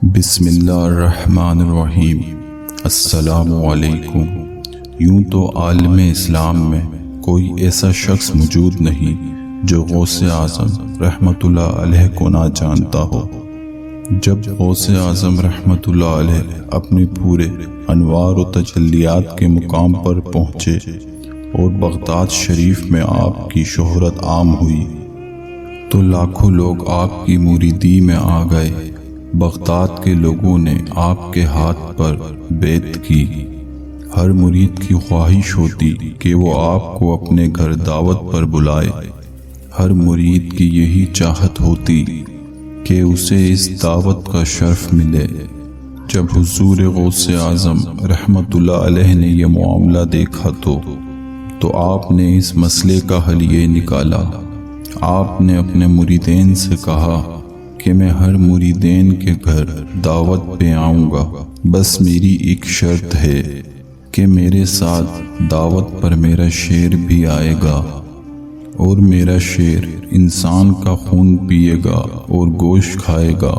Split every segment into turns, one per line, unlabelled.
بسم اللہ الرحمن الرحیم۔ السلام علیکم۔ یوں تو عالم اسلام میں کوئی ایسا شخص موجود نہیں جو غوث اعظم رحمۃ اللہ علیہ کو نہ جانتا ہو۔ جب غوث اعظم رحمۃ اللہ علیہ اپنے پورے انوار و تجلیات کے مقام پر پہنچے اور بغداد شریف میں آپ کی شہرت عام ہوئی تو لاکھوں لوگ آپ کی مریدی میں آ گئے۔ بغداد کے لوگوں نے آپ کے ہاتھ پر بیعت کی۔ ہر مرید کی خواہش ہوتی کہ وہ آپ کو اپنے گھر دعوت پر بلائے۔ ہر مرید کی یہی چاہت ہوتی کہ اسے اس دعوت کا شرف ملے۔ جب حضور غوث اعظم رحمۃ اللہ علیہ نے یہ معاملہ دیکھا تو آپ نے اس مسئلے کا حل یہ نکالا۔ آپ نے اپنے مریدین سے کہا کہ میں ہر مریدین کے گھر دعوت پہ آؤں گا، بس میری ایک شرط ہے کہ میرے ساتھ دعوت پر میرا شیر بھی آئے گا، اور میرا شیر انسان کا خون پیے گا اور گوشت کھائے گا۔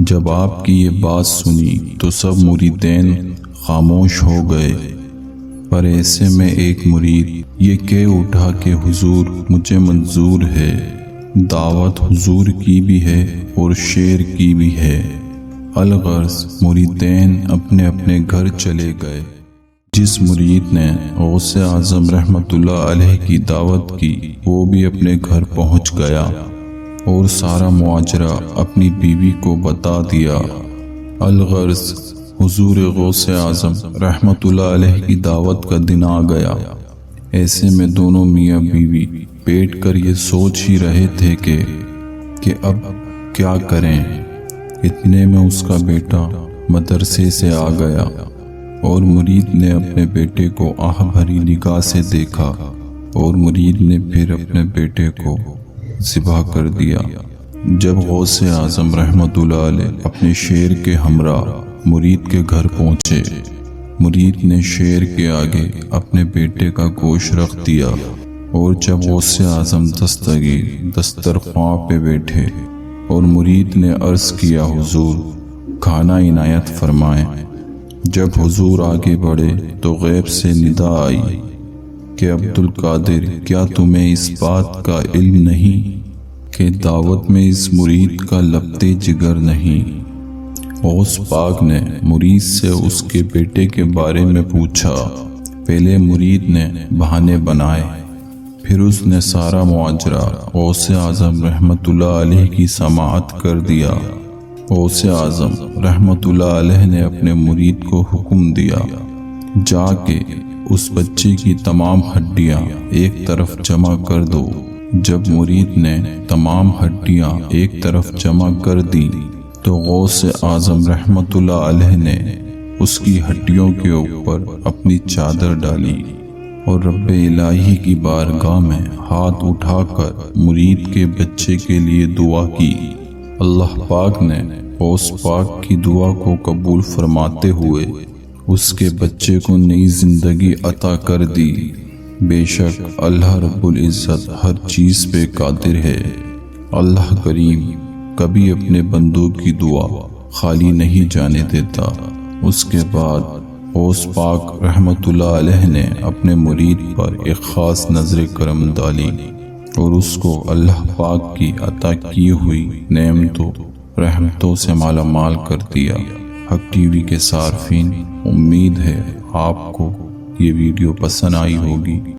جب آپ کی یہ بات سنی تو سب مریدین خاموش ہو گئے، پر ایسے میں ایک مرید یہ کہہ اٹھا کہ حضور مجھے منظور ہے، دعوت حضور کی بھی ہے اور شیر کی بھی ہے۔ الغرض مریدین اپنے اپنے گھر چلے گئے۔ جس مرید نے غوث اعظم رحمۃ اللہ علیہ کی دعوت کی وہ بھی اپنے گھر پہنچ گیا اور سارا ماجرا اپنی بیوی کو بتا دیا۔ الغرض حضور غوث اعظم رحمۃ اللہ علیہ کی دعوت کا دن آ گیا۔ ایسے میں دونوں میاں بیوی بیٹھ کر یہ سوچ ہی رہے تھے کہ اب کیا کریں۔ اتنے میں اس کا بیٹا مدرسے سے آ گیا اور مرید نے اپنے بیٹے کو آہ بھری نگاہ سے دیکھا، اور مرید نے پھر اپنے بیٹے کو ذبح کر دیا۔ جب غوث اعظم رحمۃ اللہ علیہ اپنے شیر کے ہمراہ مرید کے گھر پہنچے، مرید نے شیر کے آگے اپنے بیٹے کا گوشت رکھ دیا، اور جب غوث اعظم دسترخوان پہ بیٹھے اور مرید نے عرض کیا حضور کھانا عنایت فرمائیں۔ جب حضور آگے بڑھے تو غیب سے ندا آئی کہ عبدالقادر کیا تمہیں اس بات کا علم نہیں کہ دعوت میں اس مرید کا لبتے جگر نہیں؟ غوث پاک نے مرید سے اس کے بیٹے کے بارے میں پوچھا۔ پہلے مرید نے بہانے بنائے، پھر اس نے سارا ماجرا غوث اعظم رحمۃ اللہ علیہ کی سماعت کر دیا۔ غوث اعظم رحمۃ اللہ علیہ نے اپنے مرید کو حکم دیا، جا کے اس بچے کی تمام ہڈیاں ایک طرف جمع کر دو۔ جب مرید نے تمام ہڈیاں ایک طرف جمع کر دی تو غوث اعظم رحمۃ اللہ علیہ نے اس کی ہڈیوں کے اوپر اپنی چادر ڈالی اور رب الہی کی بارگاہ میں ہاتھ اٹھا کر مرید کے بچے کے لیے دعا کی۔ اللہ پاک نے غوث پاک کی دعا کو قبول فرماتے ہوئے اس کے بچے کو نئی زندگی عطا کر دی۔ بے شک اللہ رب العزت ہر چیز پہ قادر ہے۔ اللہ کریم کبھی اپنے بندوں کی دعا خالی نہیں جانے دیتا۔ اس کے بعد غوث پاک رحمۃ اللہ علیہ نے اپنے مرید پر ایک خاص نظر کرم ڈالی اور اس کو اللہ پاک کی عطا کی ہوئی نعمتوں رحمتوں سے مالا مال کر دیا۔ حق ٹی وی کے صارفین، امید ہے آپ کو یہ ویڈیو پسند آئی ہوگی۔